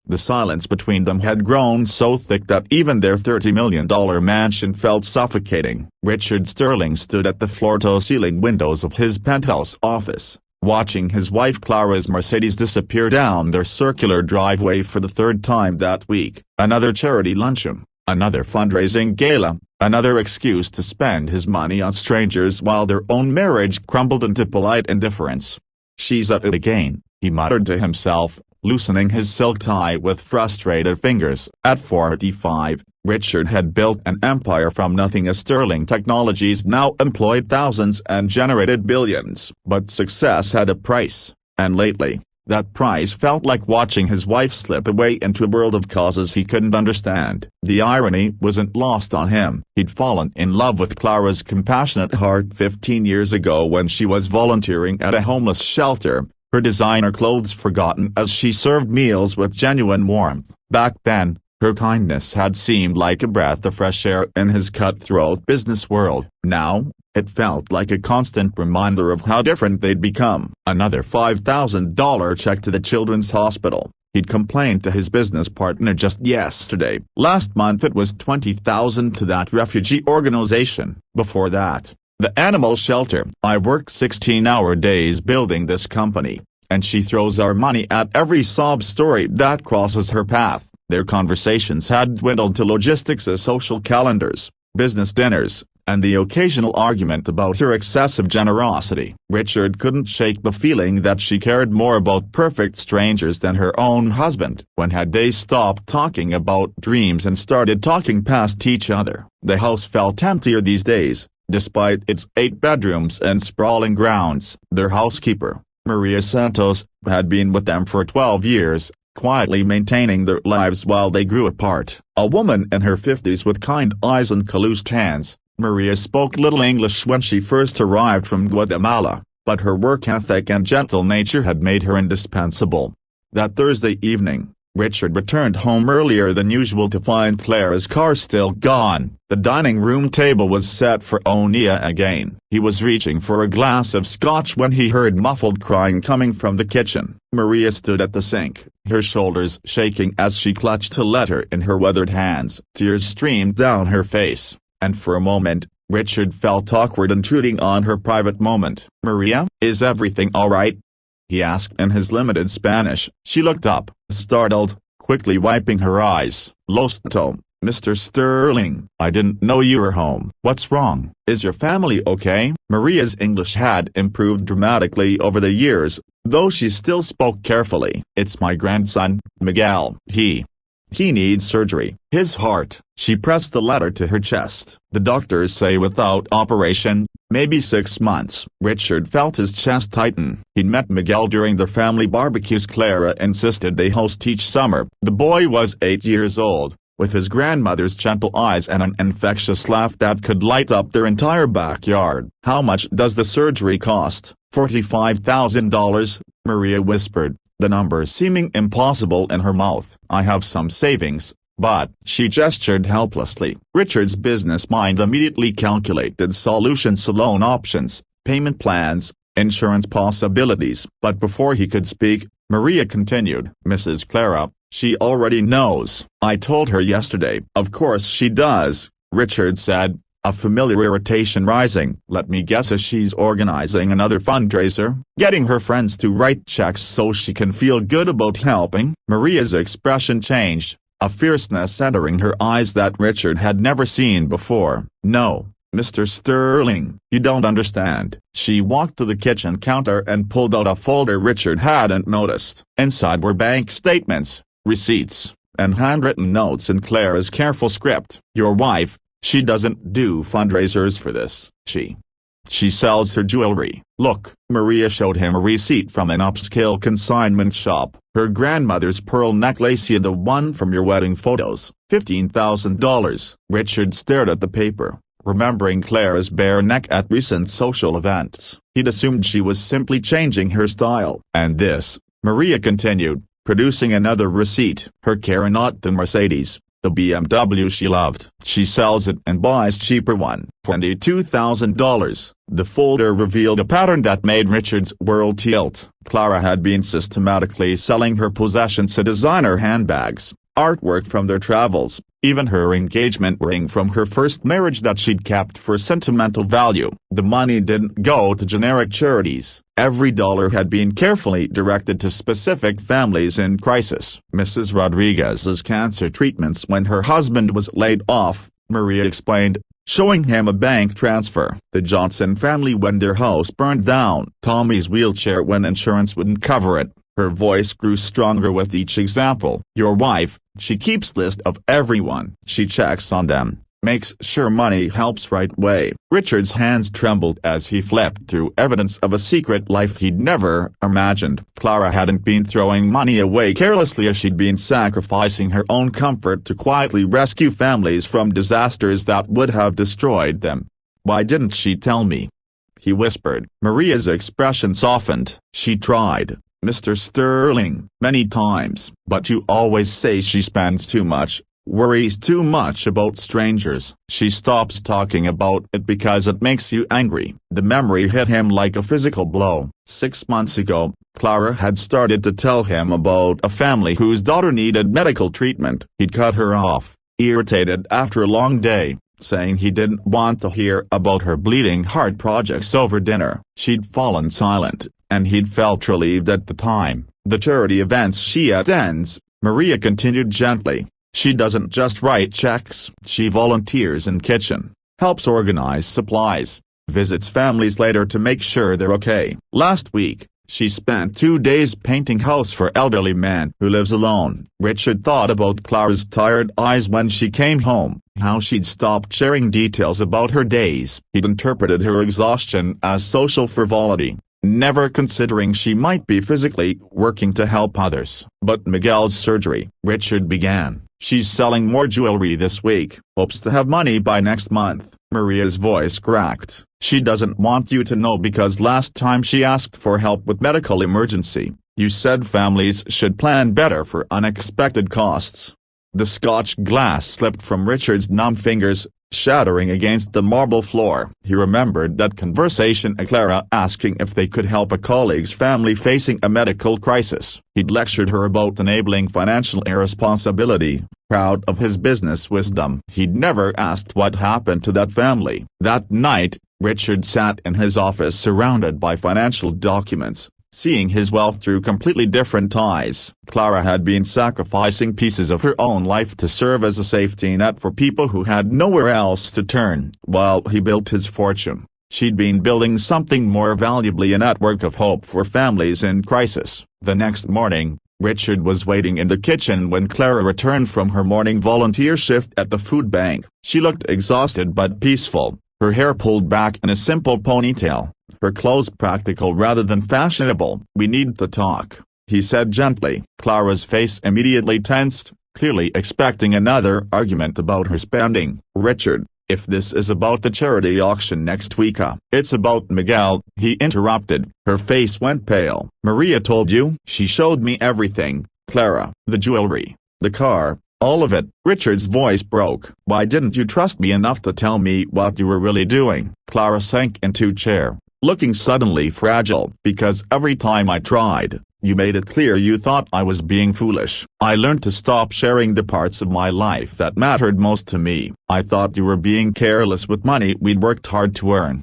The silence between them had grown so thick that even their $30 million mansion felt suffocating. Richard Sterling stood at the floor-to-ceiling windows of his penthouse office, watching his wife Clara's Mercedes disappear down their circular driveway for the third time that week. Another charity luncheon, another fundraising gala, another excuse to spend his money on strangers while their own marriage crumbled into polite indifference. "She's at it again," he muttered to himself, loosening his silk tie with frustrated fingers. At 45, Richard had built an empire from nothing as Sterling Technologies now employed thousands and generated billions. But success had a price, and lately, that price felt like watching his wife slip away into a world of causes he couldn't understand. The irony wasn't lost on him. He'd fallen in love with Clara's compassionate heart 15 years ago when she was volunteering at a homeless shelter, her designer clothes forgotten as she served meals with genuine warmth. Back then, her kindness had seemed like a breath of fresh air in his cutthroat business world. Now, it felt like a constant reminder of how different they'd become. Another $5,000 check to the children's hospital. He'd complained to his business partner just yesterday. Last month it was $20,000 to that refugee organization. Before that, the animal shelter. "I work 16-hour days building this company, and she throws our money at every sob story that crosses her path." Their conversations had dwindled to logistics as social calendars, business dinners, and the occasional argument about her excessive generosity. Richard couldn't shake the feeling that she cared more about perfect strangers than her own husband. When had they stopped talking about dreams and started talking past each other? The house felt emptier these days, despite its 8 bedrooms and sprawling grounds. Their housekeeper, Maria Santos, had been with them for 12 years, quietly maintaining their lives while they grew apart. A woman in her 50s with kind eyes and calloused hands, Maria spoke little English when she first arrived from Guatemala, but her work ethic and gentle nature had made her indispensable. That Thursday evening, Richard returned home earlier than usual to find Clara's car still gone. The dining room table was set for Onia again. He was reaching for a glass of scotch when he heard muffled crying coming from the kitchen. Maria stood at the sink, her shoulders shaking as she clutched a letter in her weathered hands. Tears streamed down her face, and for a moment, Richard felt awkward intruding on her private moment. "Maria, is everything all right?" he asked in his limited Spanish. She looked up, startled, quickly wiping her eyes. "Lo siento, Mr. Sterling. I didn't know you were home. What's wrong? Is your family okay?" Maria's English had improved dramatically over the years, though she still spoke carefully. "It's my grandson, Miguel. He needs surgery. His heart." She pressed the letter to her chest. "The doctors say without operation, maybe 6 months." Richard felt his chest tighten. He'd met Miguel during the family barbecues Clara insisted they host each summer. The boy was 8 years old, with his grandmother's gentle eyes and an infectious laugh that could light up their entire backyard. "How much does the surgery cost?" $45,000, Maria whispered, the number seeming impossible in her mouth. "I have some savings, but," she gestured helplessly. Richard's business mind immediately calculated solutions, loan options, payment plans, insurance possibilities. But before he could speak, Maria continued. "Mrs. Clara, she already knows. I told her yesterday." "Of course she does," Richard said, a familiar irritation rising. "Let me guess, she's organizing another fundraiser, getting her friends to write checks so she can feel good about helping." Maria's expression changed, a fierceness entering her eyes that Richard had never seen before. "No, Mr. Sterling, you don't understand." She walked to the kitchen counter and pulled out a folder Richard hadn't noticed. Inside were bank statements, receipts, and handwritten notes in Clara's careful script. "Your wife, she doesn't do fundraisers for this. She sells her jewelry. Look." Maria showed him a receipt from an upscale consignment shop. "Her grandmother's pearl necklace and the one from your wedding photos. $15,000. Richard stared at the paper, remembering Clara's bare neck at recent social events. He'd assumed she was simply changing her style. "And this," Maria continued, producing another receipt. "Her Carinata Mercedes, the BMW she loved. She sells it and buys cheaper one for $22,000. The folder revealed a pattern that made Richard's world tilt. Clara had been systematically selling her possessions to designer handbags, artwork from their travels, even her engagement ring from her first marriage that she'd kept for sentimental value. The money didn't go to generic charities. Every dollar had been carefully directed to specific families in crisis. Mrs. Rodriguez's cancer treatments when her husband was laid off, Maria explained, showing him a bank transfer. The Johnson family when their house burned down. Tommy's wheelchair when insurance wouldn't cover it. Her voice grew stronger with each example. Your wife, she keeps list of everyone. She checks on them, makes sure money helps right way. Richard's hands trembled as he flipped through evidence of a secret life he'd never imagined. Clara hadn't been throwing money away carelessly as she'd been sacrificing her own comfort to quietly rescue families from disasters that would have destroyed them. Why didn't she tell me? He whispered. Maria's expression softened. She tried, Mr. Sterling, many times. But you always say she spends too much, worries too much about strangers. She stops talking about it because it makes you angry. The memory hit him like a physical blow. 6 months ago, Clara had started to tell him about a family whose daughter needed medical treatment. He'd cut her off, irritated after a long day, saying he didn't want to hear about her bleeding heart projects over dinner. She'd fallen silent, and he'd felt relieved at the time. The charity events she attends, Maria continued gently. She doesn't just write checks. She volunteers in kitchen, helps organize supplies, visits families later to make sure they're okay. Last week, she spent 2 days painting house for elderly man who lives alone. Richard thought about Clara's tired eyes when she came home, how she'd stopped sharing details about her days. He'd interpreted her exhaustion as social frivolity, never considering she might be physically working to help others. But Miguel's surgery, Richard began. She's selling more jewelry this week, hopes to have money by next month. Maria's voice cracked. She doesn't want you to know because last time she asked for help with medical emergency, you said families should plan better for unexpected costs. The Scotch glass slipped from Richard's numb fingers, shattering against the marble floor. He remembered that conversation with Clara asking if they could help a colleague's family facing a medical crisis. He'd lectured her about enabling financial irresponsibility, proud of his business wisdom. He'd never asked what happened to that family. That night, Richard sat in his office surrounded by financial documents, seeing his wealth through completely different eyes. Clara had been sacrificing pieces of her own life to serve as a safety net for people who had nowhere else to turn. While he built his fortune, she'd been building something more valuably, a network of hope for families in crisis. The next morning, Richard was waiting in the kitchen when Clara returned from her morning volunteer shift at the food bank. She looked exhausted but peaceful, her hair pulled back in a simple ponytail, her clothes practical rather than fashionable. We need to talk, he said gently. Clara's face immediately tensed, clearly expecting another argument about her spending. Richard, if this is about the charity auction next week, it's about Miguel, he interrupted. Her face went pale. Maria told you? She showed me everything, Clara. The jewelry, the car, all of it. Richard's voice broke. Why didn't you trust me enough to tell me what you were really doing? Clara sank into a chair, looking suddenly fragile. Because every time I tried, you made it clear you thought I was being foolish. I learned to stop sharing the parts of my life that mattered most to me. I thought you were being careless with money we'd worked hard to earn.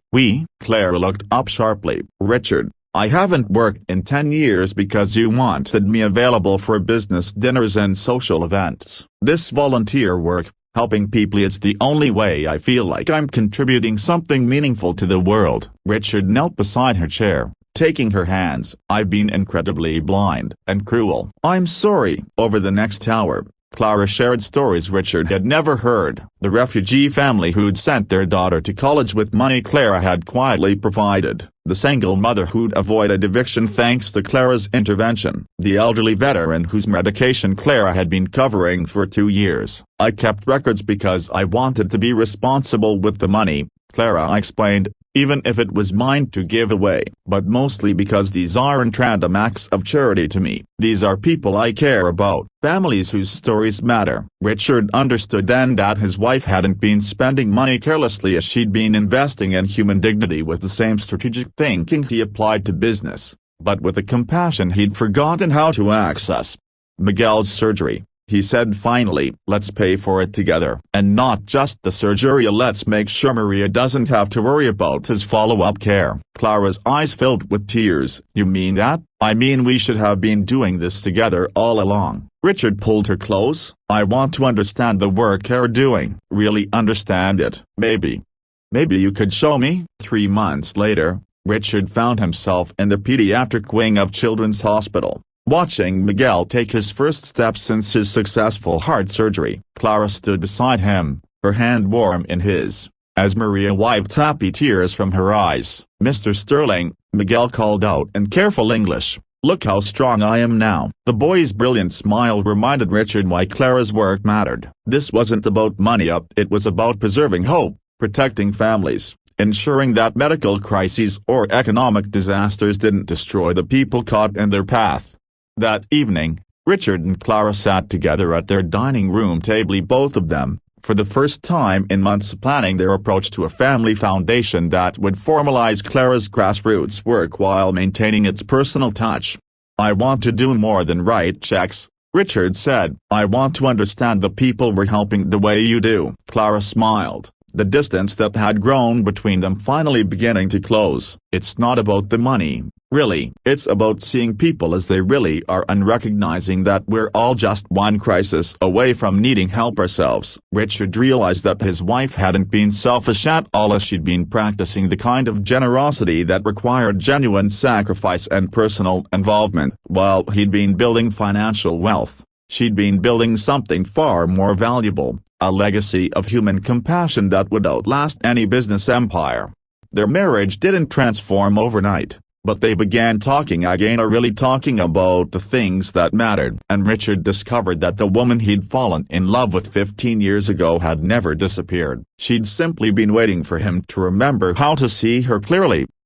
Clara looked up sharply. Richard, I haven't worked in 10 years because you wanted me available for business dinners and social events. This volunteer work, helping people, it's the only way I feel like I'm contributing something meaningful to the world. Richard knelt beside her chair, taking her hands. I've been incredibly blind and cruel. I'm sorry. Over the next hour, Clara shared stories Richard had never heard. The refugee family who'd sent their daughter to college with money Clara had quietly provided. The single mother who'd avoided eviction thanks to Clara's intervention. The elderly veteran whose medication Clara had been covering for 2 years. I kept records because I wanted to be responsible with the money, Clara explained, even if it was mine to give away. But mostly because these aren't random acts of charity to me. These are people I care about, families whose stories matter. Richard understood then that his wife hadn't been spending money carelessly as she'd been investing in human dignity with the same strategic thinking he applied to business, but with a compassion he'd forgotten how to access. "Miguel's surgery," he said finally. "Let's pay for it together. And not just the surgery, let's make sure Maria doesn't have to worry about his follow-up care." Clara's eyes filled with tears. "You mean that?" "I mean we should have been doing this together all along." Richard pulled her close. "I want to understand the work you're doing. Really understand it. Maybe you could show me." 3 months later, Richard found himself in the pediatric wing of Children's Hospital, watching Miguel take his first steps since his successful heart surgery. Clara stood beside him, her hand warm in his, as Maria wiped happy tears from her eyes. "Mr. Sterling," Miguel called out in careful English, "look how strong I am now." The boy's brilliant smile reminded Richard why Clara's work mattered. This wasn't about money, it was about preserving hope, protecting families, ensuring that medical crises or economic disasters didn't destroy the people caught in their path. That evening, Richard and Clara sat together at their dining room table, both of them, for the first time in months, planning their approach to a family foundation that would formalize Clara's grassroots work while maintaining its personal touch. "I want to do more than write checks," Richard said. "I want to understand the people we're helping the way you do." Clara smiled, the distance that had grown between them finally beginning to close. "It's not about the money, really. It's about seeing people as they really are and recognizing that we're all just one crisis away from needing help ourselves." Richard realized that his wife hadn't been selfish at all, as she'd been practicing the kind of generosity that required genuine sacrifice and personal involvement. While he'd been building financial wealth, she'd been building something far more valuable, a legacy of human compassion that would outlast any business empire. Their marriage didn't transform overnight, but they began talking again, or really talking about the things that mattered. And Richard discovered that the woman he'd fallen in love with 15 years ago had never disappeared. She'd simply been waiting for him to remember how to see her clearly.